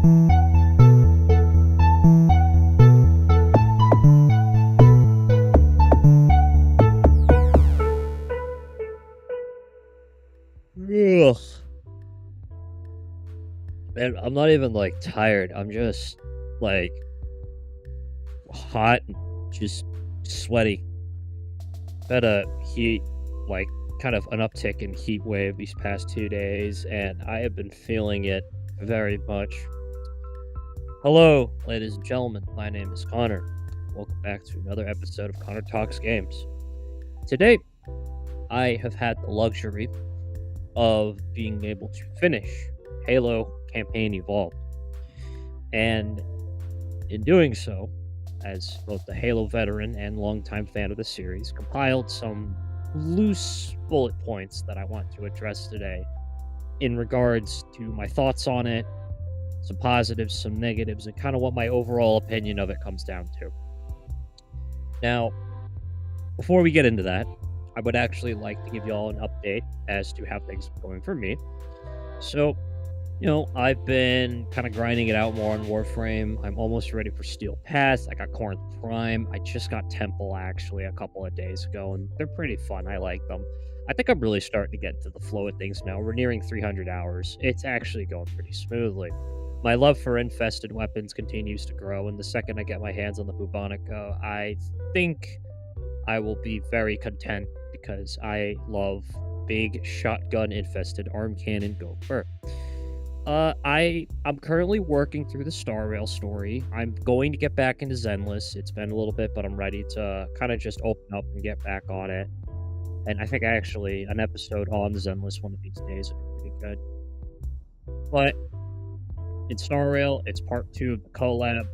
Ugh. Man, I'm not even like tired. I'm just like hot and just sweaty. Had a heat, like kind of an uptick in heat wave these past 2 days, and I have been feeling it very much. Hello, ladies and gentlemen. My name is Connor. Welcome back to another episode of Connor Talks Games. Today, I have had the luxury of being able to finish Halo Campaign Evolved. And in doing so, as both the Halo veteran and longtime fan of the series, compiled some loose bullet points that I want to address today in regards to my thoughts on it, some positives, some negatives, and kind of what my overall opinion of it comes down to. Now, before we get into that, I would actually like to give you all an update as to how things are going for me. So, I've been kind of grinding it out more on Warframe. I'm almost ready for Steel Pass. I got Corinth Prime. I just got Temple actually a couple of days ago, and they're pretty fun. I like them. I think I'm really starting to get into the flow of things now. We're nearing 300 hours. It's actually going pretty smoothly. My love for infested weapons continues to grow, and the second I get my hands on the bubonic, I think I will be very content because I love big shotgun infested arm cannon gopher. I'm currently working through the Star Rail story. I'm going to get back into Zenless. It's been a little bit, but I'm ready to kind of just open up and get back on it. And I think actually an episode on Zenless one of these days would be pretty good. But in Star Rail, it's part 2 of the collab,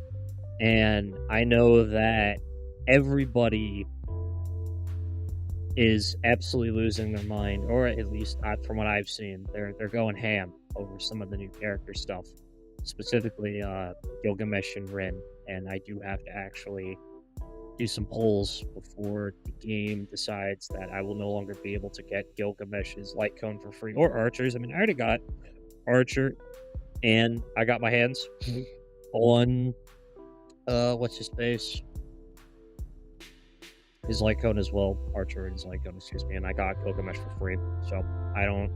and I know that everybody is absolutely losing their mind, or at least from what I've seen, they're going ham over some of the new character stuff, specifically Gilgamesh and Rin. And I do have to actually do some polls before the game decides that I will no longer be able to get Gilgamesh's light cone for free, or Archer's. I mean, I already got Archer, and I got my hands on what's his face, his light cone as well, Archer and his light cone, excuse me, and I got Gilgamesh for free, so I don't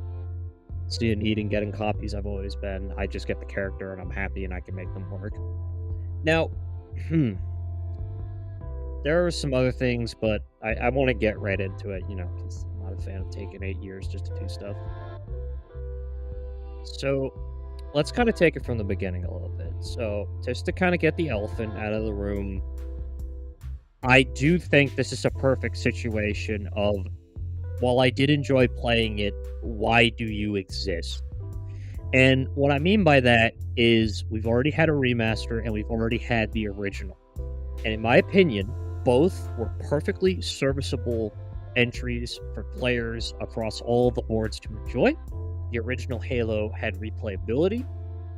see a need in getting copies. I've always been, I just get the character and I'm happy and I can make them work. Now, there are some other things, but I want to get right into it, because I'm not a fan of taking 8 years just to do stuff. So, let's kind of take it from the beginning a little bit. So, just to kind of get the elephant out of the room, I do think this is a perfect situation of, while I did enjoy playing it, why do you exist? And what I mean by that is we've already had a remaster and we've already had the original. And in my opinion, both were perfectly serviceable entries for players across all the boards to enjoy. The original Halo had replayability.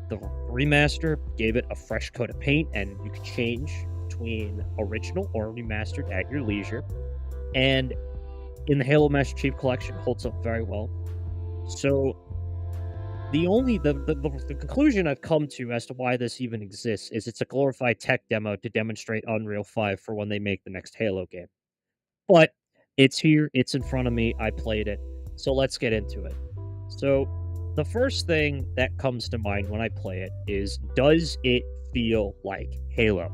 The remaster gave it a fresh coat of paint, and you could change between original or remastered at your leisure. And in the Halo Master Chief Collection, holds up very well. So the conclusion I've come to as to why this even exists is it's a glorified tech demo to demonstrate Unreal 5 for when they make the next Halo game. But it's here, it's in front of me, I played it, so let's get into it. So the first thing that comes to mind when I play it is, does it feel like Halo?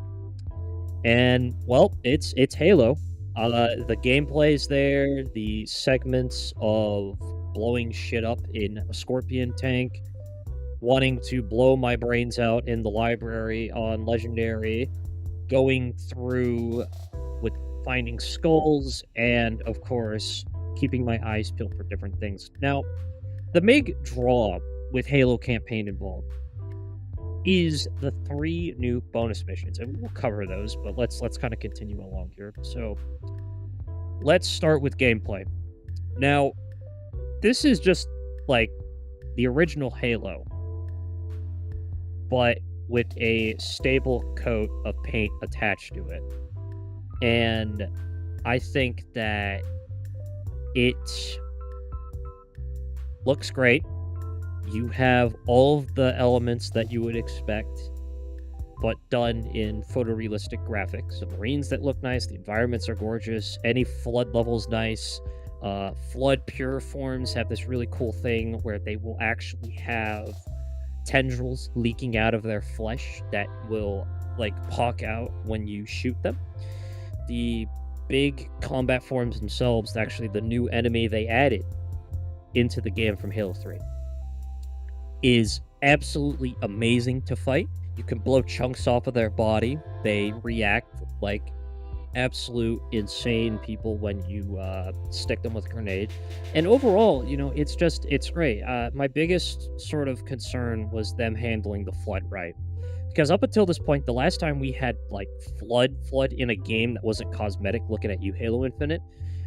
And, well, it's Halo. The gameplay's there, the segments of blowing shit up in a Scorpion tank, wanting to blow my brains out in the library on Legendary, going through with finding skulls, and, of course, keeping my eyes peeled for different things. Now, the big draw with Halo Campaign Evolved is the 3 new bonus missions, and we'll cover those, but let's kind of continue along here. So, let's start with gameplay. Now, this is just like the original Halo, but with a stable coat of paint attached to it. And I think that it looks great. You have all of the elements that you would expect, but done in photorealistic graphics. The marines that look nice, the environments are gorgeous, any flood level's nice. Flood puriforms have this really cool thing where they will actually have tendrils leaking out of their flesh that will like pop out when you shoot them. The big combat forms themselves, actually the new enemy they added into the game from Halo 3, is absolutely amazing to fight. You can blow chunks off of their body. They react like absolute insane people when you stick them with a grenade. And overall, it's great. My biggest sort of concern was them handling the flood right. Because up until this point, the last time we had like flood in a game that wasn't cosmetic, looking at you, Halo Infinite,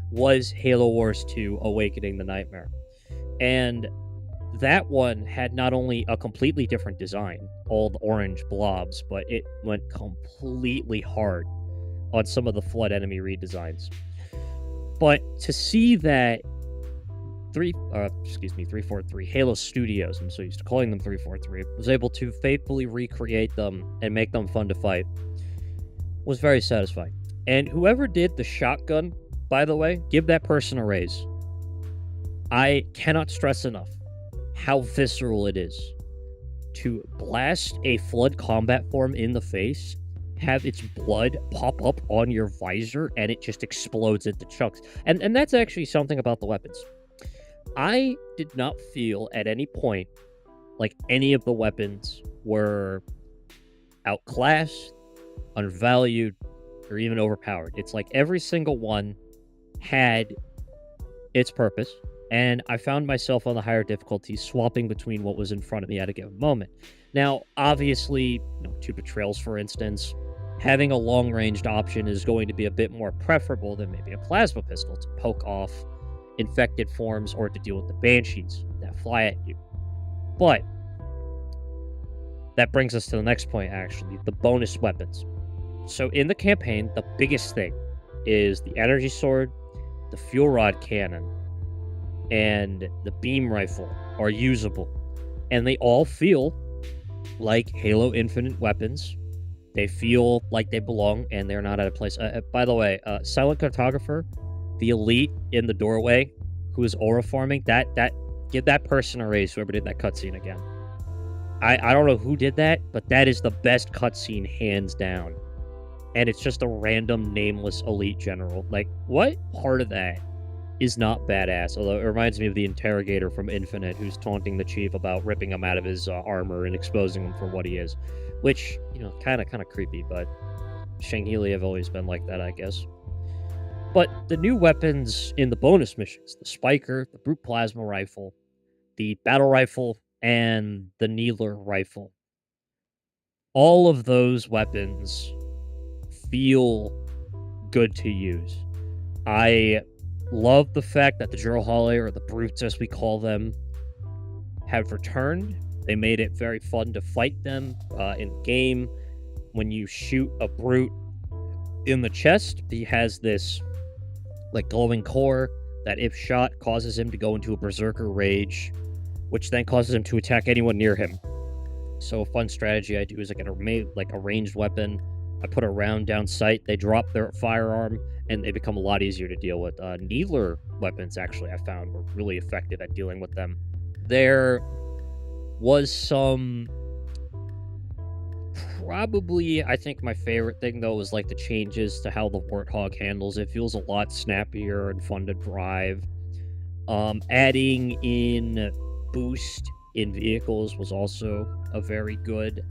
was Halo Wars 2 Awakening the Nightmare. And that one had not only a completely different design, all the orange blobs, but it went completely hard on some of the flood enemy redesigns. But to see that 343 Halo Studios, I'm so used to calling them 343, was able to faithfully recreate them and make them fun to fight was very satisfying. And whoever did the shotgun, by the way, give that person a raise. I cannot stress enough how visceral it is to blast a flood combat form in the face, have its blood pop up on your visor, and it just explodes into chunks. And that's actually something about the weapons. I did not feel at any point like any of the weapons were outclassed, undervalued, or even overpowered. It's like every single one had its purpose, and I found myself on the higher difficulty swapping between what was in front of me at a given moment. Now, obviously, two betrayals, for instance, having a long-ranged option is going to be a bit more preferable than maybe a plasma pistol to poke off infected forms or to deal with the banshees that fly at you. But that brings us to the next point, actually, the bonus weapons. So in the campaign, the biggest thing is the energy sword, the fuel rod cannon, and the beam rifle are usable. And they all feel like Halo Infinite weapons. They feel like they belong, and they're not out of place. By the way, Silent Cartographer, the elite in the doorway who is aura farming, that give that person a raise, whoever did that cutscene again. I don't know who did that, but that is the best cutscene hands down. And it's just a random nameless elite general. Like, what part of that is not badass? Although it reminds me of the interrogator from Infinite who's taunting the chief about ripping him out of his armor and exposing him for what he is. Which, kind of creepy, but Shangheili have always been like that, I guess. But the new weapons in the bonus missions, the Spiker, the Brute Plasma Rifle, the Battle Rifle, and the Needler Rifle, all of those weapons feel good to use. I love the fact that the Jurahali, or the Brutes as we call them, have returned. They made it very fun to fight them in game. When you shoot a Brute in the chest, he has this like glowing core that, if shot, causes him to go into a berserker rage, which then causes him to attack anyone near him. So a fun strategy I do is I get a ranged weapon. I put a round down sight. They drop their firearm, and they become a lot easier to deal with. Needler weapons, actually, I found were really effective at dealing with them. There was some... Probably, I think my favorite thing, though, was like the changes to how the Warthog handles. It feels a lot snappier and fun to drive. Adding in boost in vehicles was also a very good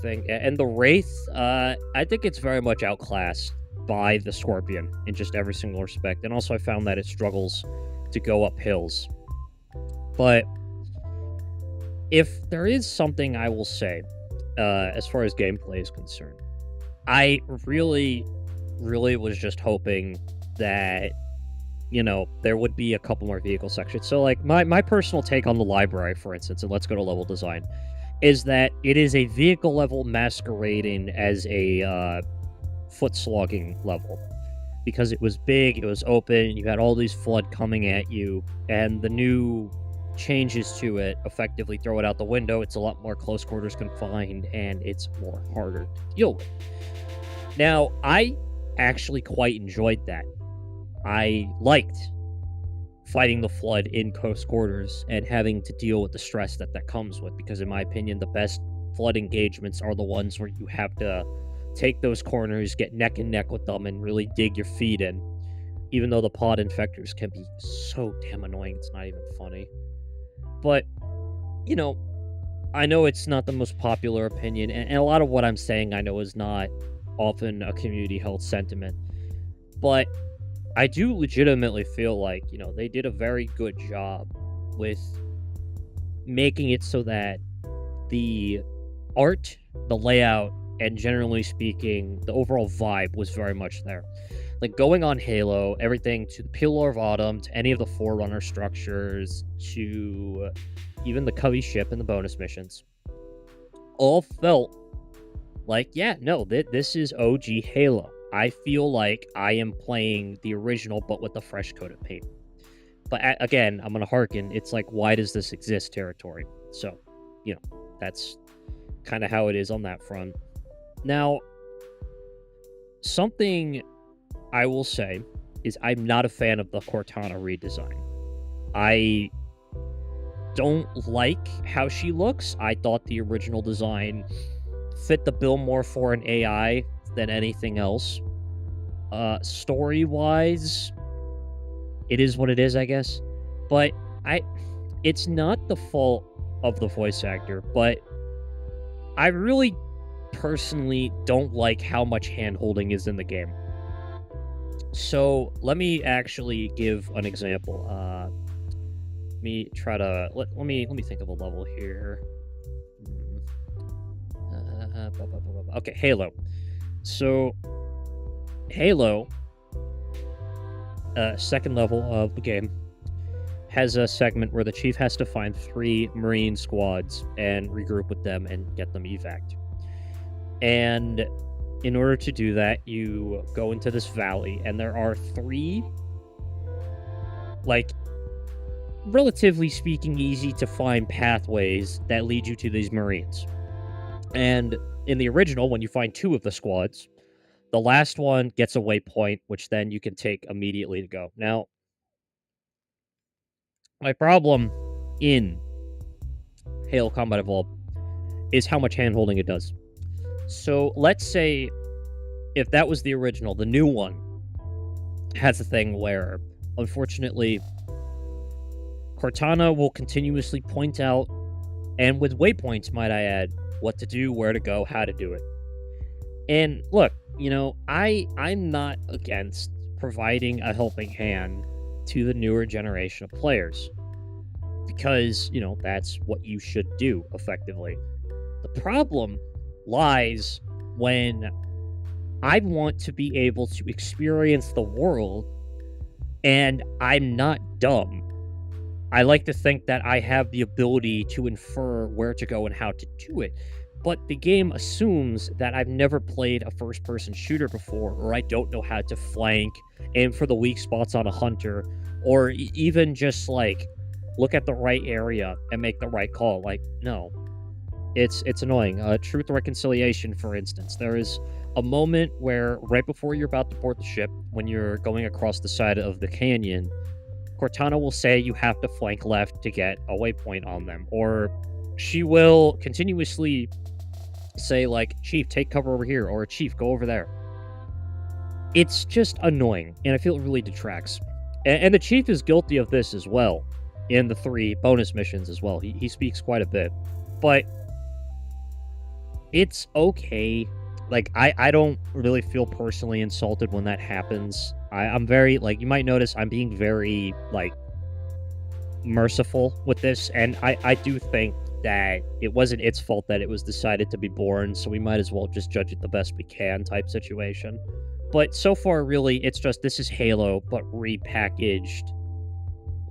thing. And the Wraith, I think it's very much outclassed by the Scorpion in just every single respect. And also I found that it struggles to go up hills. But if there is something I will say, as far as gameplay is concerned, I really was just hoping that, there would be a couple more vehicle sections. So, like, my personal take on the library, for instance, and let's go to level design, is that it is a vehicle level masquerading as a foot slogging level. Because it was big, it was open, you had all these flood coming at you, and the new changes to it effectively throw it out the window. It's a lot more close quarters confined, and it's more harder to deal with. Now, I actually quite enjoyed that. I liked fighting the Flood in close quarters and having to deal with the stress that comes with, because in my opinion, the best Flood engagements are the ones where you have to take those corners, get neck and neck with them, and really dig your feet in. Even though the pod infectors can be so damn annoying, it's not even funny. But, you know, I know it's not the most popular opinion, and a lot of what I'm saying I know is not often a community held sentiment. But I do legitimately feel like, they did a very good job with making it so that the art, the layout, and generally speaking, the overall vibe was very much there. Like, going on Halo, everything to the Pillar of Autumn, to any of the Forerunner structures, to even the Covey ship and the bonus missions, all felt like, this is OG Halo. I feel like I am playing the original, but with a fresh coat of paint. But again, I'm going to hearken. It's like, why does this exist territory? So, that's kind of how it is on that front. Now, something I will say is I'm not a fan of the Cortana redesign. I don't like how she looks. I thought the original design fit the bill more for an AI than anything else. Story-wise, it is what it is, I guess. But it's not the fault of the voice actor, but I really personally don't like how much hand-holding is in the game. So let me actually give an example. Let me try to let me think of a level here. Okay, Halo. So Halo, second level of the game, has a segment where the chief has to find 3 Marine squads and regroup with them and get them evac'd. And in order to do that, you go into this valley, and there are 3, like, relatively speaking, easy to find pathways that lead you to these Marines. And in the original, when you find 2 of the squads, the last one gets a waypoint, which then you can take immediately to go. Now, my problem in Halo Combat Evolved is how much handholding it does. So let's say if that was the original, the new one has a thing where, unfortunately, Cortana will continuously point out, and with waypoints, might I add, what to do, where to go, how to do it. And look, I'm not against providing a helping hand to the newer generation of players, because, that's what you should do, effectively. The problem lies when I want to be able to experience the world, and I'm not dumb. I like to think that I have the ability to infer where to go and how to do it. But the game assumes that I've never played a first-person shooter before, or I don't know how to flank, aim for the weak spots on a hunter, or even just, look at the right area and make the right call. No. It's annoying. Truth Reconciliation, for instance. There is a moment where, right before you're about to board the ship, when you're going across the side of the canyon, Cortana will say you have to flank left to get a waypoint on them. Or she will continuously say, Chief, take cover over here, or Chief, go over there. It's just annoying, and I feel it really detracts. And the Chief is guilty of this as well, in the 3 bonus missions as well. He speaks quite a bit. But it's okay. I don't really feel personally insulted when that happens. I'm very, you might notice I'm being very, merciful with this, and I do think that it wasn't its fault that it was decided to be born, so we might as well just judge it the best we can type situation. But so far, really, it's just, this is Halo, but repackaged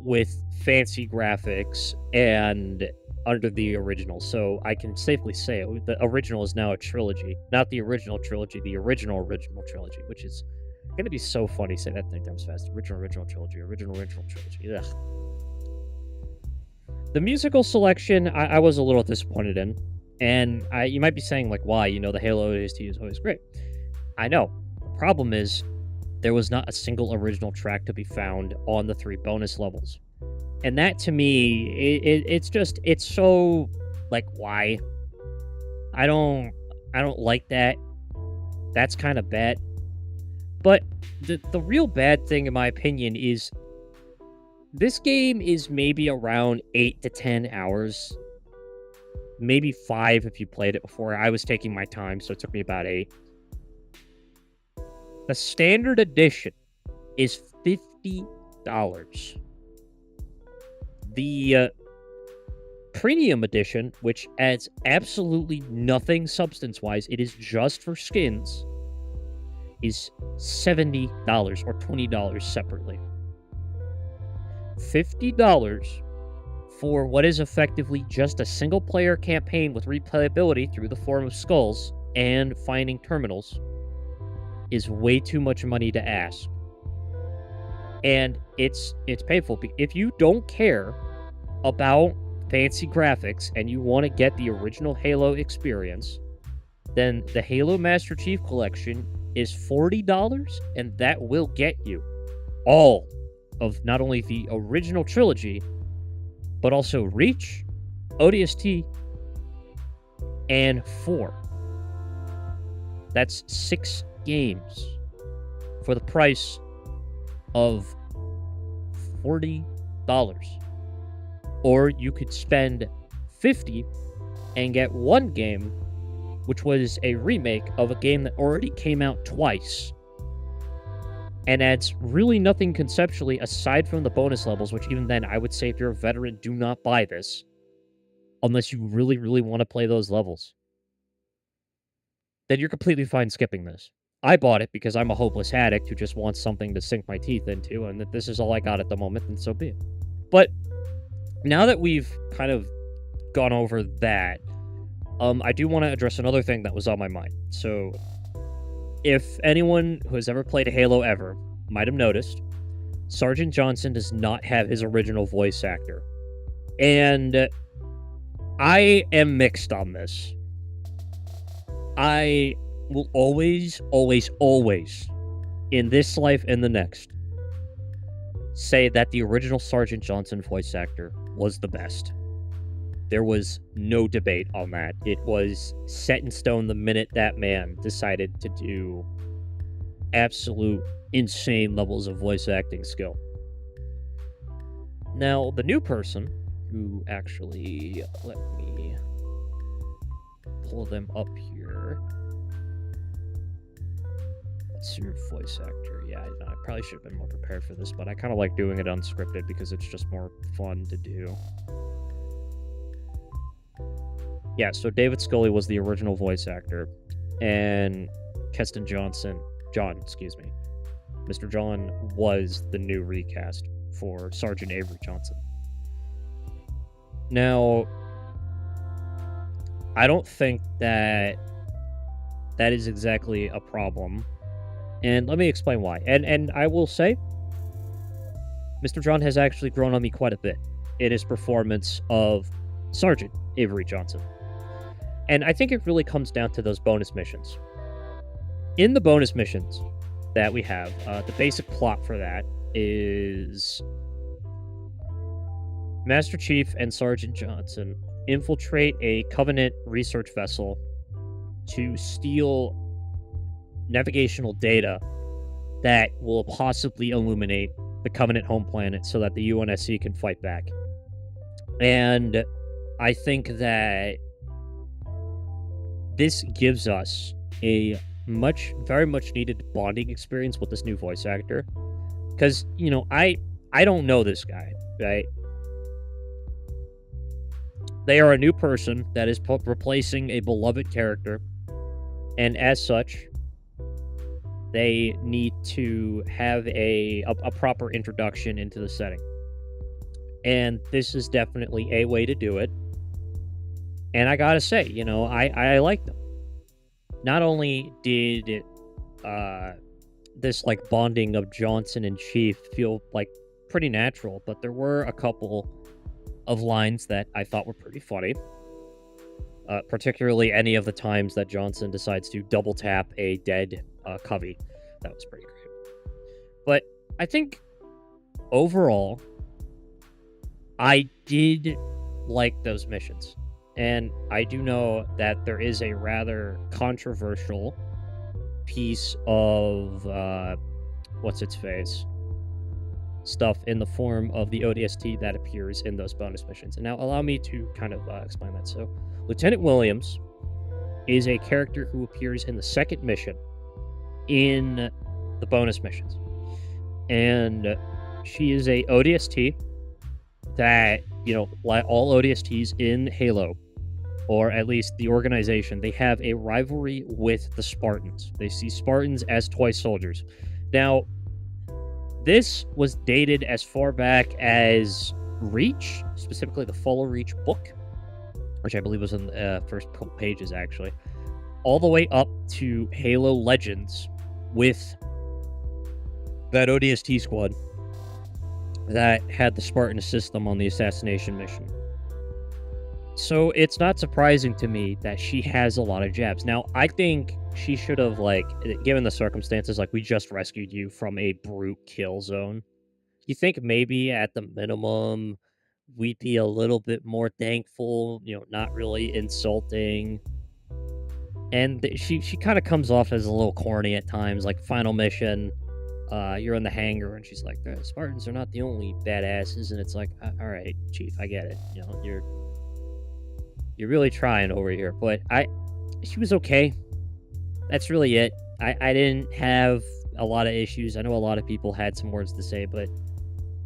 with fancy graphics and under the original. So I can safely say the original is now a trilogy. Not the original trilogy, the original trilogy, which is going to be so funny. Say that 10 times fast. Original trilogy, original trilogy. Ugh. The musical selection, I was a little disappointed in. And you might be saying, like, why? The Halo OST is always great. I know. The problem is, there was not a single original track to be found on the 3 bonus levels. And that, to me, it's so, like, why? I don't like that. That's kind of bad. But the real bad thing, in my opinion, is this game is maybe around 8 to 10 hours. Maybe 5 if you played it before. I was taking my time, so it took me about 8. The standard edition is $50. The premium edition, which adds absolutely nothing substance-wise, it is just for skins, is $70 or $20 separately. $50 for what is effectively just a single-player campaign with replayability through the form of skulls and finding terminals is way too much money to ask. And it's painful. If you don't care about fancy graphics and you want to get the original Halo experience, then the Halo Master Chief Collection is $40, and that will get you all of not only the original trilogy, but also Reach, ODST, and 4. That's 6 games for the price of $40. Or you could spend $50 and get 1 game, which was a remake of a game that already came out twice, and adds really nothing conceptually aside from the bonus levels, which even then, I would say if you're a veteran, do not buy this unless you really, really want to play those levels. Then you're completely fine skipping this. I bought it because I'm a hopeless addict who just wants something to sink my teeth into, and that this is all I got at the moment, and so be it. But now that we've kind of gone over that, I do want to address another thing that was on my mind. So, if anyone who has ever played Halo ever might have noticed, Sergeant Johnson does not have his original voice actor. And I am mixed on this. I will always, always, always, in this life and the next, say that the original Sergeant Johnson voice actor was the best. There was no debate on that. It was set in stone the minute that man decided to do absolute insane levels of voice acting skill. Now, the new person who actually, let me pull them up here. It's your voice actor. Yeah, I probably should have been more prepared for this, but I kind of like doing it unscripted because it's just more fun to do. Yeah, so David Scully was the original voice actor, and Mr. John was the new recast for Sergeant Avery Johnson. Now, I don't think that is exactly a problem, and let me explain why. And I will say, Mr. John has actually grown on me quite a bit in his performance of Sergeant Avery Johnson. And I think it really comes down to those bonus missions. In the bonus missions that we have, the basic plot for that is Master Chief and Sergeant Johnson infiltrate a Covenant research vessel to steal navigational data that will possibly illuminate the Covenant home planet so that the UNSC can fight back. And I think that this gives us a very much needed bonding experience with this new voice actor. Because, I don't know this guy, right? They are a new person that is replacing a beloved character. And as such, they need to have a proper introduction into the setting. And this is definitely a way to do it. And I gotta say, I like them. Not only did this bonding of Johnson and Chief feel pretty natural, but there were a couple of lines that I thought were pretty funny. Particularly any of the times that Johnson decides to double tap a dead Covey. That was pretty great. But I think overall, I did like those missions. And I do know that there is a rather controversial piece of what's its face stuff in the form of the ODST that appears in those bonus missions. And now allow me to kind of explain that. So Lieutenant Williams is a character who appears in the second mission in the bonus missions. And she is a ODST that, you know, like all ODSTs in Halo, or at least the organization, they have a rivalry with the Spartans. They see Spartans as toy soldiers. Now, this was dated as far back as Reach, specifically the Follow Reach book, which I believe was in the first couple pages, actually, all the way up to Halo Legends with that ODST squad that had the Spartan assist them on the assassination mission. So it's not surprising to me that she has a lot of jabs. Now, I think she should have, like, given the circumstances, like, we just rescued you from a brute kill zone. You think maybe at the minimum we'd be a little bit more thankful, you know, not really insulting. And she kind of comes off as a little corny at times, like final mission, you're in the hangar and she's like, the Spartans are not the only badasses, and it's like, all right, Chief, I get it. You know, you're really trying over here. But she was okay. That's really it. I didn't have a lot of issues. I know a lot of people had some words to say, but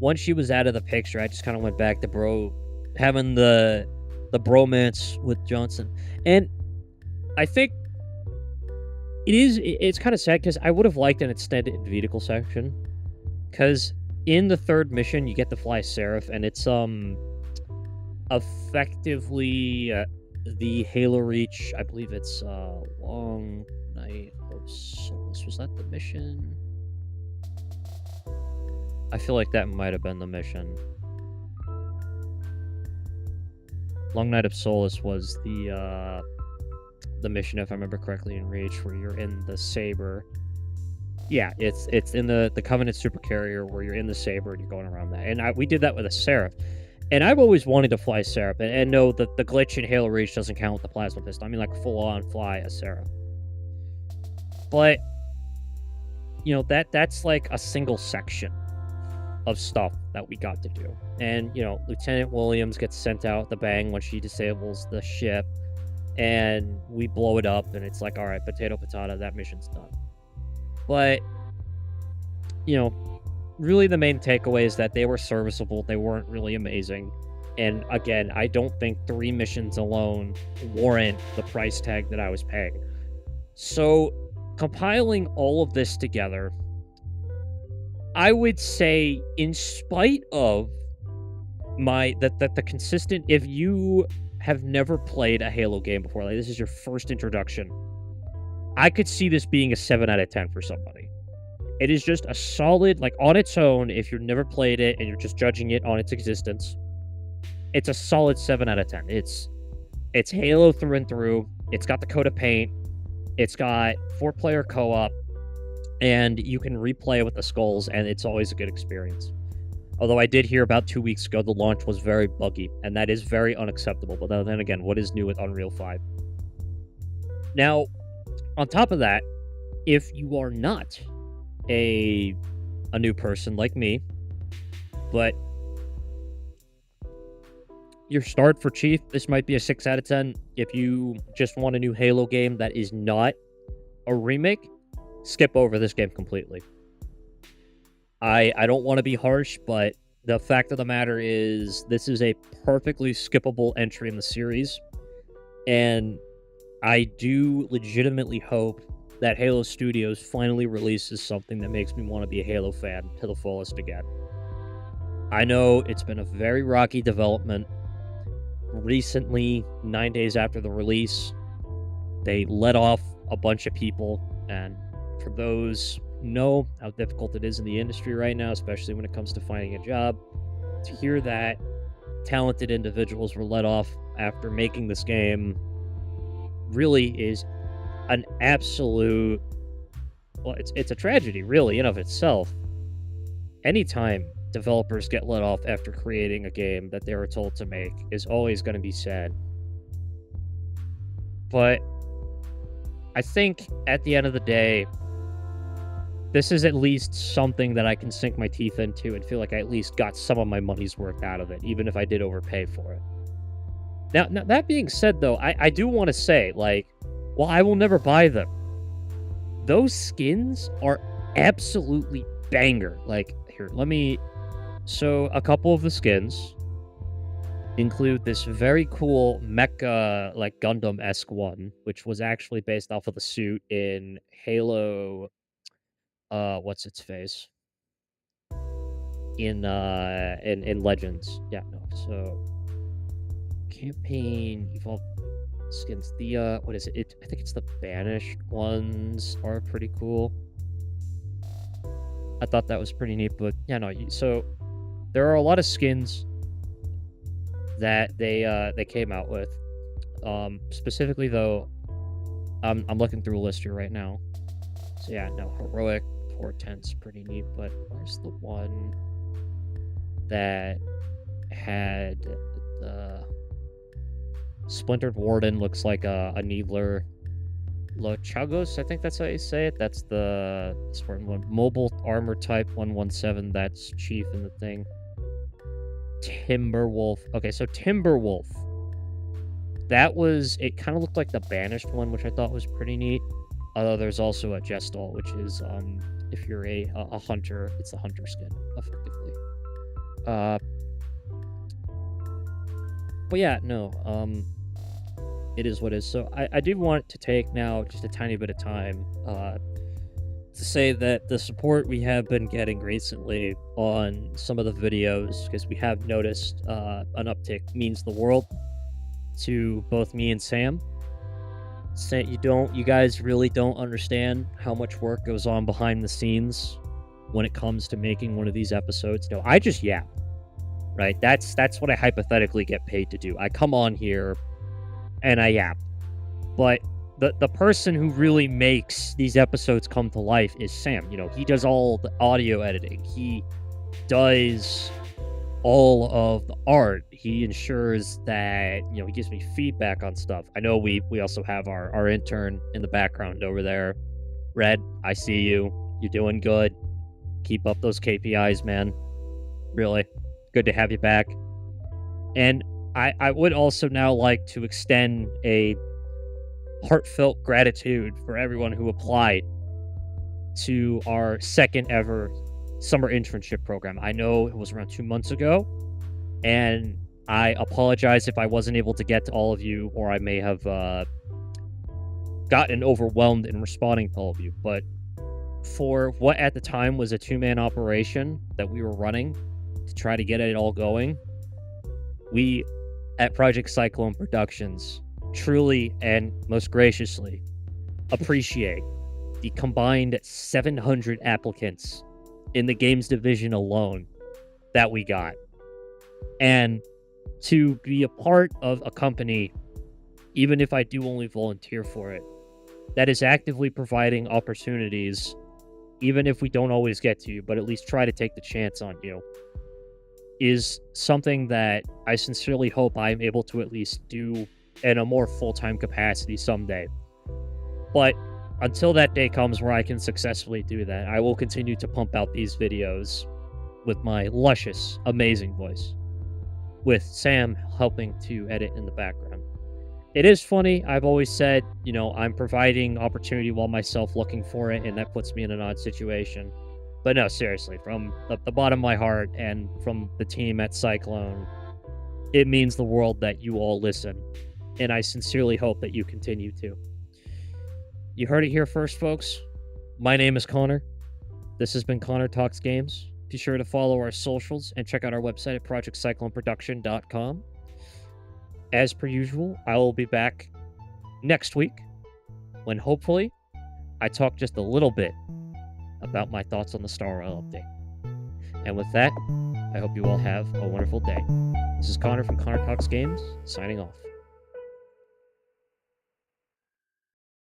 once she was out of the picture, I just kind of went back to having the bromance with Johnson. And I think it's kind of sad because I would have liked an extended vehicle section, because in the third mission you get to fly Seraph, and it's effectively the Halo Reach. I believe it's Long Night of Souls. Was that the mission? I feel like that might have been the mission. Long Night of Solace was the mission, if I remember correctly, in Reach, where you're in the Saber. Yeah, it's in the Covenant Supercarrier, where you're in the Saber and you're going around that. And we did that with a Seraph. And I've always wanted to fly Seraph, and know that the glitch in Halo Reach doesn't count with the plasma pistol. I mean, like, full-on fly a Seraph. But, you know, that's like a single section of stuff that we got to do. And, you know, Lieutenant Williams gets sent out the bang when she disables the ship, and we blow it up, and it's like, all right, potato, that mission's done. But, you know, really the main takeaway is that they were serviceable. They weren't really amazing. And again, I don't think 3 missions alone warrant the price tag that I was paying. So, compiling all of this together, I would say, in spite of the consistent, if you have never played a Halo game before, like this is your first introduction, I could see this being a 7 out of 10 for somebody. It is just a solid, like, on its own, if you've never played it and you're just judging it on its existence, it's a solid 7 out of 10. It's Halo through and through. It's got the coat of paint. It's got 4-player co-op, and you can replay with the skulls, and it's always a good experience. Although I did hear about 2 weeks ago the launch was very buggy, and that is very unacceptable. But then again, what is new with Unreal 5? Now, on top of that, if you are not a new person like me, but your start for Chief, this might be a 6 out of 10. If you just want a new Halo game that is not a remake, skip over this game completely. I don't want to be harsh, but the fact of the matter is this is a perfectly skippable entry in the series, and I do legitimately hope that Halo Studios finally releases something that makes me want to be a Halo fan to the fullest again. I know it's been a very rocky development. Recently, 9 days after the release, they let off a bunch of people, and for those who know how difficult it is in the industry right now, especially when it comes to finding a job, to hear that talented individuals were let off after making this game really is an absolute, well, it's a tragedy, really, in of itself. Anytime developers get let off after creating a game that they were told to make is always going to be sad. But I think at the end of the day, this is at least something that I can sink my teeth into and feel like I at least got some of my money's worth out of it, even if I did overpay for it. Now that being said, though, I do want to say, like, while I will never buy them, those skins are absolutely banger. Like, here, let me... So, a couple of the skins include this very cool mecha, like, Gundam-esque one, which was actually based off of the suit in Halo... what's its face? In Legends. Yeah, no, so... Campaign, Evolve skins. The, what is it? I think it's the Banished ones are pretty cool. I thought that was pretty neat, but yeah, no, so there are a lot of skins that they came out with. Specifically though, I'm looking through a list here right now. So yeah, no, Heroic Portent's pretty neat, but where's the one that had the Splintered Warden? Looks like a Needler. Lochagos, I think that's how you say it. That's the Spartan one. Mobile Armor Type 117, that's Chief in the thing. Timberwolf. Okay, so Timberwolf. That was... It kind of looked like the Banished one, which I thought was pretty neat. Although there's also a Jestal, which is, if you're a hunter, it's the hunter skin, effectively. But yeah, no, it is what it is. So I do want to take now just a tiny bit of time to say that the support we have been getting recently on some of the videos, because we have noticed an uptick, means the world to both me and Sam. You guys really don't understand how much work goes on behind the scenes when it comes to making one of these episodes. No, I just yap, right? That's what I hypothetically get paid to do. I come on here and I yap. But the person who really makes these episodes come to life is Sam. You know, he does all the audio editing. He does all of the art. He ensures that, you know, he gives me feedback on stuff. I know we also have our intern in the background over there. Red, I see you. You're doing good. Keep up those KPIs, man. Really. Good to have you back. And I would also now like to extend a heartfelt gratitude for everyone who applied to our second ever summer internship program. I know it was around 2 months ago, and I apologize if I wasn't able to get to all of you, or I may have gotten overwhelmed in responding to all of you. But for what at the time was a 2-man operation that we were running to try to get it all going, we at Project Cyclone Productions truly and most graciously appreciate the combined 700 applicants in the games division alone that we got. And to be a part of a company, even if I do only volunteer for it, that is actively providing opportunities, even if we don't always get to you, but at least try to take the chance on you, is something that I sincerely hope I'm able to at least do in a more full-time capacity someday. But until that day comes where I can successfully do that, I will continue to pump out these videos with my luscious, amazing voice, with Sam helping to edit in the background. It is funny, I've always said, you know, I'm providing opportunity while myself looking for it, and that puts me in an odd situation. But no, seriously, from the bottom of my heart and from the team at Cyclone, it means the world that you all listen, and I sincerely hope that you continue to. You heard it here first, folks. My name is Connor. This has been Connor Talks Games. Be sure to follow our socials and check out our website at projectcycloneproduction.com. As per usual, I will be back next week when hopefully I talk just a little bit about my thoughts on the Star Rail update. And with that, I hope you all have a wonderful day. This is Connor from Connor Talks Games, signing off.